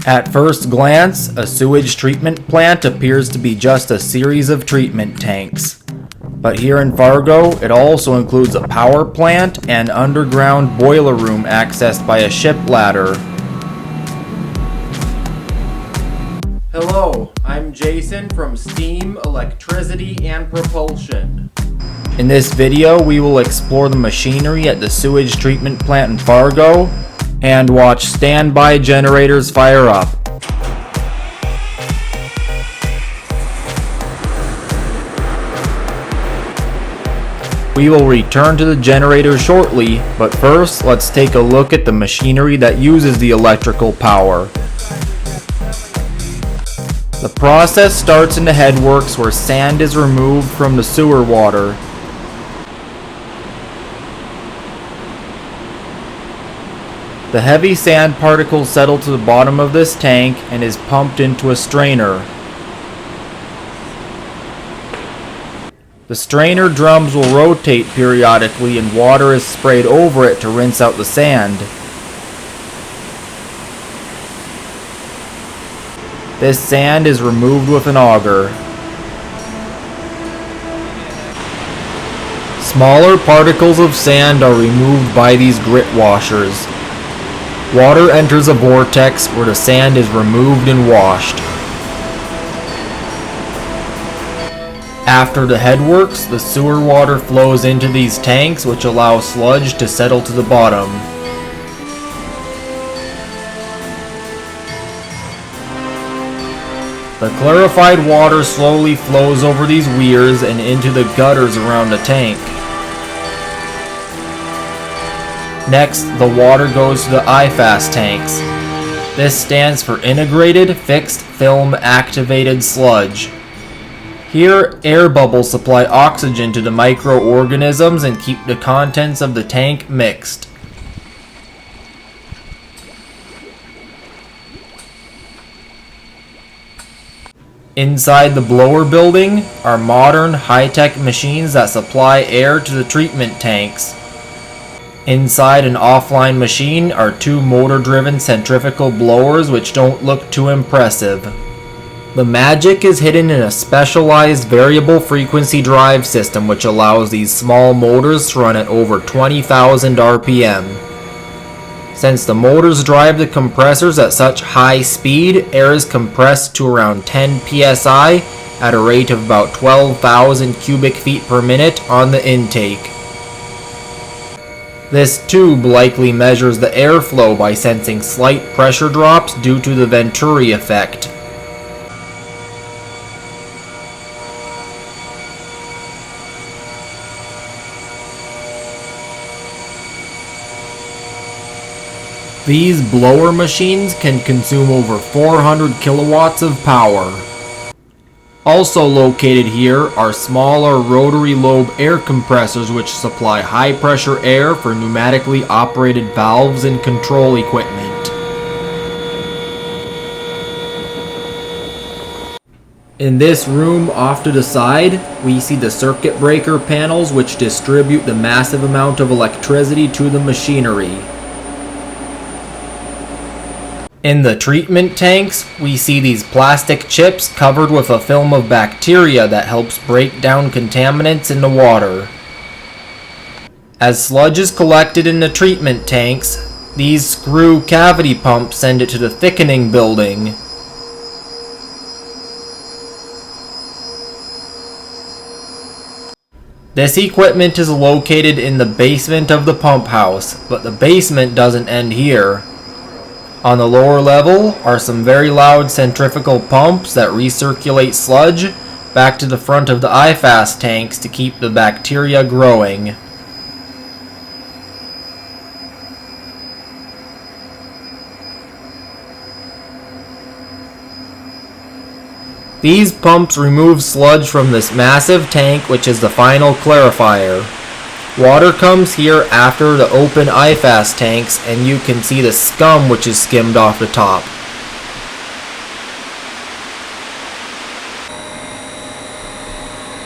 At first glance, a sewage treatment plant appears to be just a series of treatment tanks. But here in Fargo, it also includes a power plant and underground boiler room accessed by a ship ladder. Hello, I'm Jason from Steam, Electricity, and Propulsion. In this video, we will explore the machinery at the sewage treatment plant in Fargo and watch standby generators fire up. We will return to the generator shortly, but first let's take a look at the machinery that uses the electrical power. The process starts in the headworks where sand is removed from the sewer water. The heavy sand particles settle to the bottom of this tank and is pumped into a strainer. The strainer drums will rotate periodically and water is sprayed over it to rinse out the sand. This sand is removed with an auger. Smaller particles of sand are removed by these grit washers. Water enters a vortex where the sand is removed and washed. After the headworks, the sewer water flows into these tanks, which allow sludge to settle to the bottom. The clarified water slowly flows over these weirs and into the gutters around the tank. Next, the water goes to the IFAS tanks. This stands for Integrated Fixed Film Activated Sludge. Here, air bubbles supply oxygen to the microorganisms and keep the contents of the tank mixed. Inside the blower building are modern high-tech machines that supply air to the treatment tanks. Inside an offline machine are two motor-driven centrifugal blowers which don't look too impressive. The magic is hidden in a specialized variable frequency drive system which allows these small motors to run at over 20,000 RPM. Since the motors drive the compressors at such high speed, air is compressed to around 10 psi at a rate of about 12,000 cubic feet per minute on the intake. This tube likely measures the airflow by sensing slight pressure drops due to the Venturi effect. These blower machines can consume over 400 kilowatts of power. Also located here are smaller rotary lobe air compressors which supply high pressure air for pneumatically operated valves and control equipment. In this room off to the side, we see the circuit breaker panels which distribute the massive amount of electricity to the machinery. In the treatment tanks, we see these plastic chips covered with a film of bacteria that helps break down contaminants in the water. As sludge is collected in the treatment tanks, these screw cavity pumps send it to the thickening building. This equipment is located in the basement of the pump house, but the basement doesn't end here. On the lower level are some very loud centrifugal pumps that recirculate sludge back to the front of the IFAS tanks to keep the bacteria growing. These pumps remove sludge from this massive tank, which is the final clarifier. Water comes here after the open IFAS tanks, and you can see the scum which is skimmed off the top.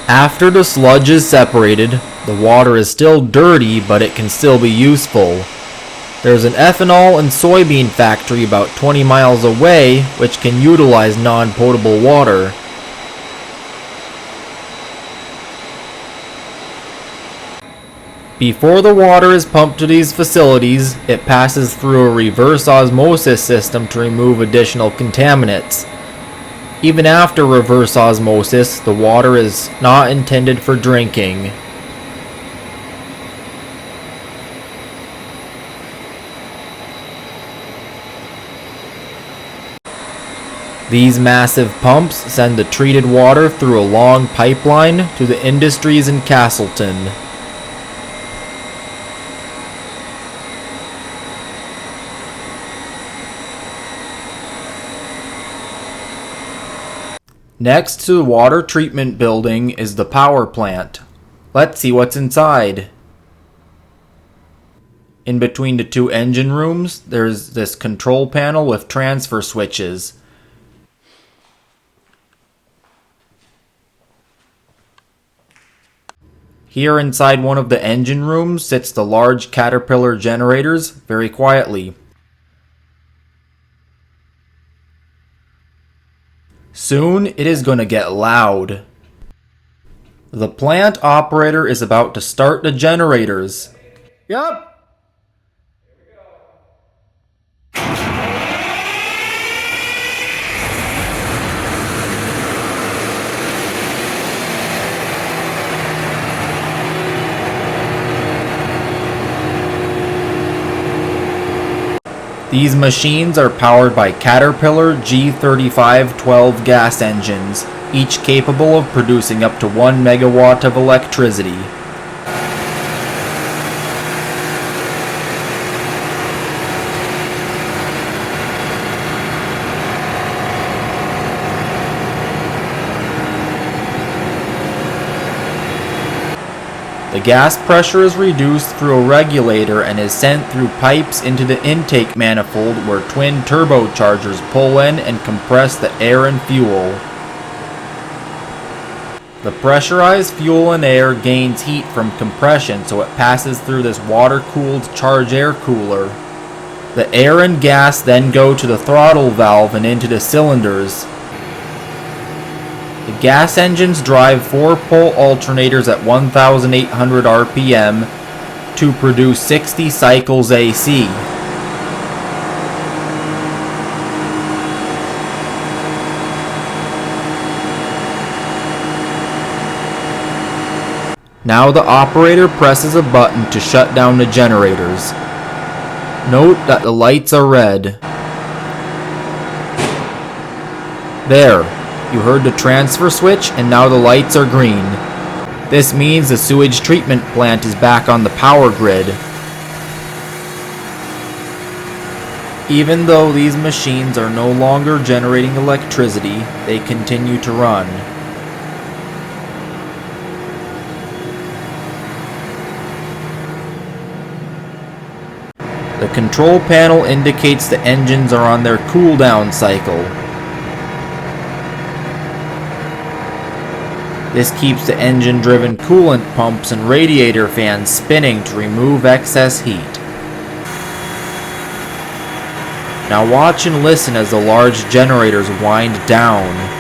After the sludge is separated, the water is still dirty, but it can still be useful. There's an ethanol and soybean factory about 20 miles away which can utilize non-potable water. Before the water is pumped to these facilities, it passes through a reverse osmosis system to remove additional contaminants. Even after reverse osmosis, the water is not intended for drinking. These massive pumps send the treated water through a long pipeline to the industries in Castleton. Next to the water treatment building is the power plant. Let's see what's inside. In between the two engine rooms, there's this control panel with transfer switches. Here inside one of the engine rooms sits the large Caterpillar generators very quietly. Soon it is going to get loud. The plant operator is about to start the generators. Yup. These machines are powered by Caterpillar G3512 gas engines, each capable of producing up to 1 megawatt of electricity. The gas pressure is reduced through a regulator and is sent through pipes into the intake manifold where twin turbochargers pull in and compress the air and fuel. The pressurized fuel and air gains heat from compression, so it passes through this water-cooled charge air cooler. The air and gas then go to the throttle valve and into the cylinders. The gas engines drive 4-pole alternators at 1,800 RPM to produce 60 cycles AC. Now the operator presses a button to shut down the generators. Note that the lights are red. There. You heard the transfer switch, and now the lights are green. This means the sewage treatment plant is back on the power grid. Even though these machines are no longer generating electricity, they continue to run. The control panel indicates the engines are on their cool-down cycle. This keeps the engine-driven coolant pumps and radiator fans spinning to remove excess heat. Now watch and listen as the large generators wind down.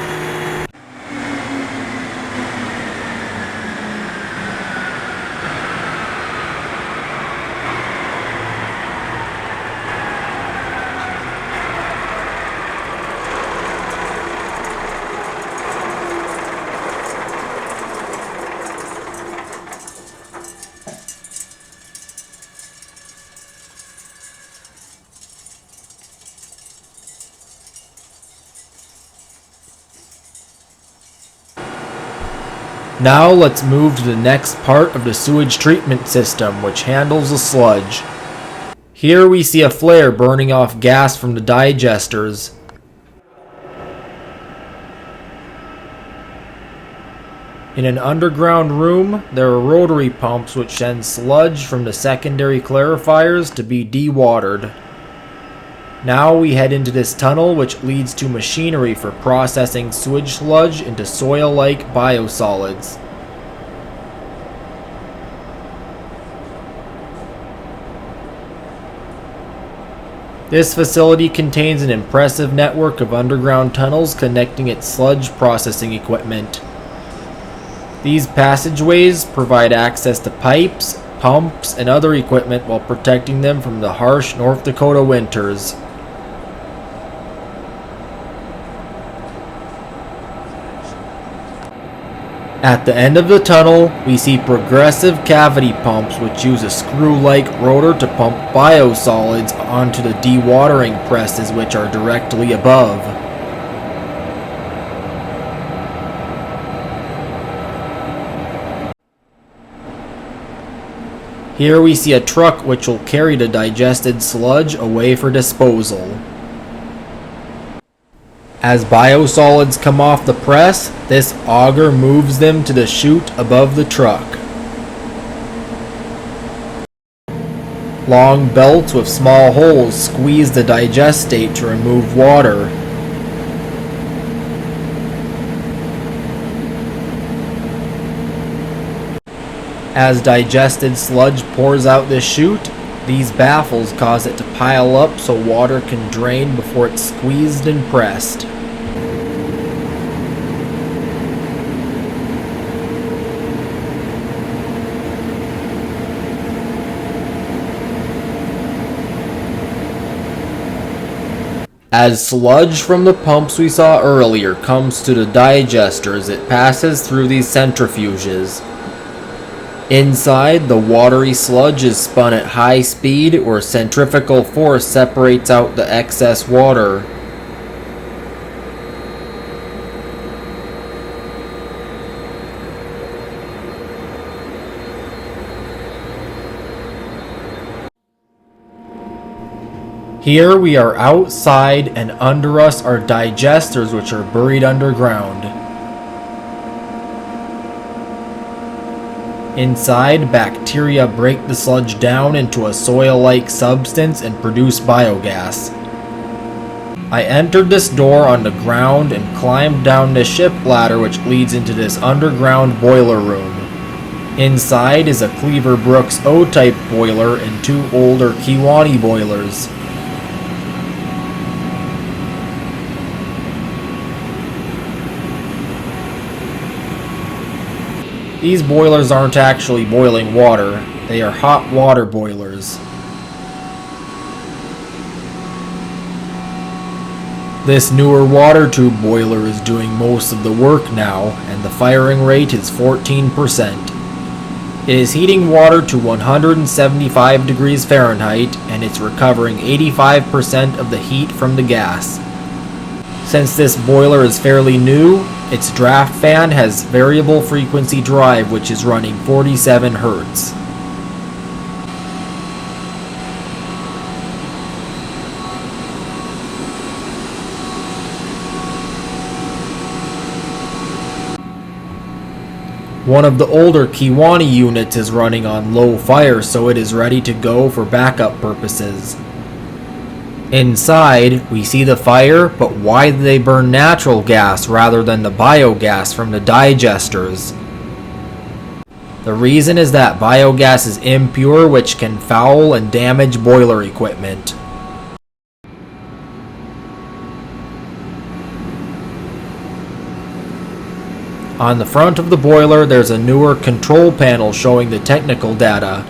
Now let's move to the next part of the sewage treatment system, which handles the sludge. Here we see a flare burning off gas from the digesters. In an underground room, there are rotary pumps which send sludge from the secondary clarifiers to be dewatered. Now we head into this tunnel which leads to machinery for processing sewage sludge into soil-like biosolids. This facility contains an impressive network of underground tunnels connecting its sludge processing equipment. These passageways provide access to pipes, pumps, and other equipment while protecting them from the harsh North Dakota winters. At the end of the tunnel, we see progressive cavity pumps which use a screw-like rotor to pump biosolids onto the dewatering presses which are directly above. Here we see a truck which will carry the digested sludge away for disposal. As biosolids come off the press, this auger moves them to the chute above the truck. Long belts with small holes squeeze the digestate to remove water. As digested sludge pours out this chute, these baffles cause it to pile up so water can drain before it's squeezed and pressed. As sludge from the pumps we saw earlier comes to the digesters, it passes through these centrifuges. Inside, the watery sludge is spun at high speed where centrifugal force separates out the excess water. Here we are outside, and under us are digesters which are buried underground. Inside, bacteria break the sludge down into a soil-like substance and produce biogas. I entered this door on the ground and climbed down the ship ladder which leads into this underground boiler room. Inside is a Cleaver Brooks O-type boiler and two older Kewanee boilers. These boilers aren't actually boiling water, they are hot water boilers. This newer water tube boiler is doing most of the work now, and the firing rate is 14%. It is heating water to 175 degrees Fahrenheit, and it's recovering 85% of the heat from the gas. Since this boiler is fairly new, its draft fan has variable frequency drive which is running 47 Hz. One of the older Kewanee units is running on low fire, so it is ready to go for backup purposes. Inside, we see the fire, but why do they burn natural gas rather than the biogas from the digesters? The reason is that biogas is impure, which can foul and damage boiler equipment. On the front of the boiler, there's a newer control panel showing the technical data.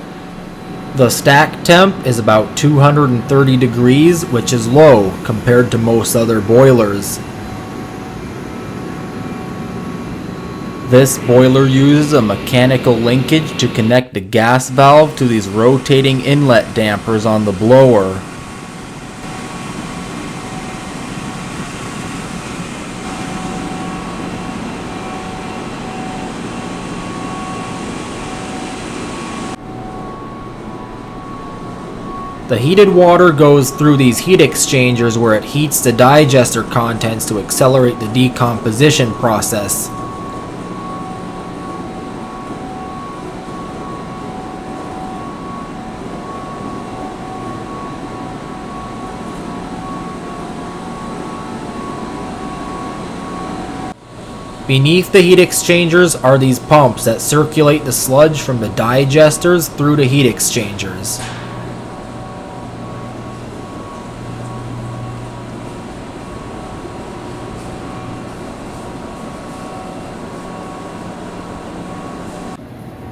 The stack temp is about 230 degrees, which is low compared to most other boilers. This boiler uses a mechanical linkage to connect the gas valve to these rotating inlet dampers on the blower. The heated water goes through these heat exchangers where it heats the digester contents to accelerate the decomposition process. Beneath the heat exchangers are these pumps that circulate the sludge from the digesters through the heat exchangers.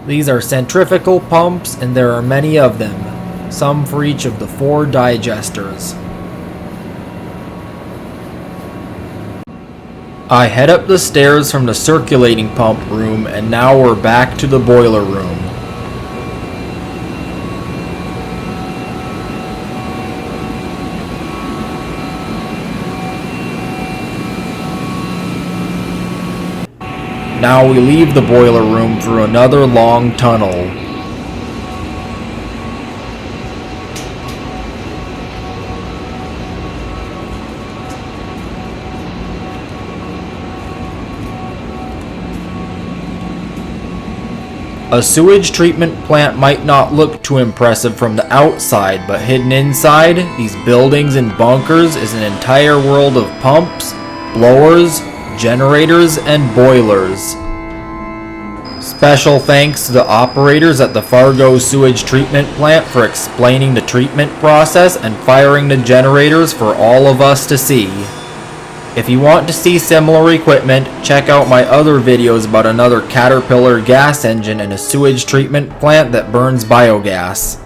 These are centrifugal pumps, and there are many of them, some for each of the 4 digesters. I head up the stairs from the circulating pump room, and now we're back to the boiler room. Now we leave the boiler room through another long tunnel. A sewage treatment plant might not look too impressive from the outside, but hidden inside these buildings and bunkers is an entire world of pumps, blowers, generators, and boilers. Special thanks to the operators at the Fargo Sewage Treatment Plant for explaining the treatment process and firing the generators for all of us to see. If you want to see similar equipment, check out my other videos about another Caterpillar gas engine and a sewage treatment plant that burns biogas.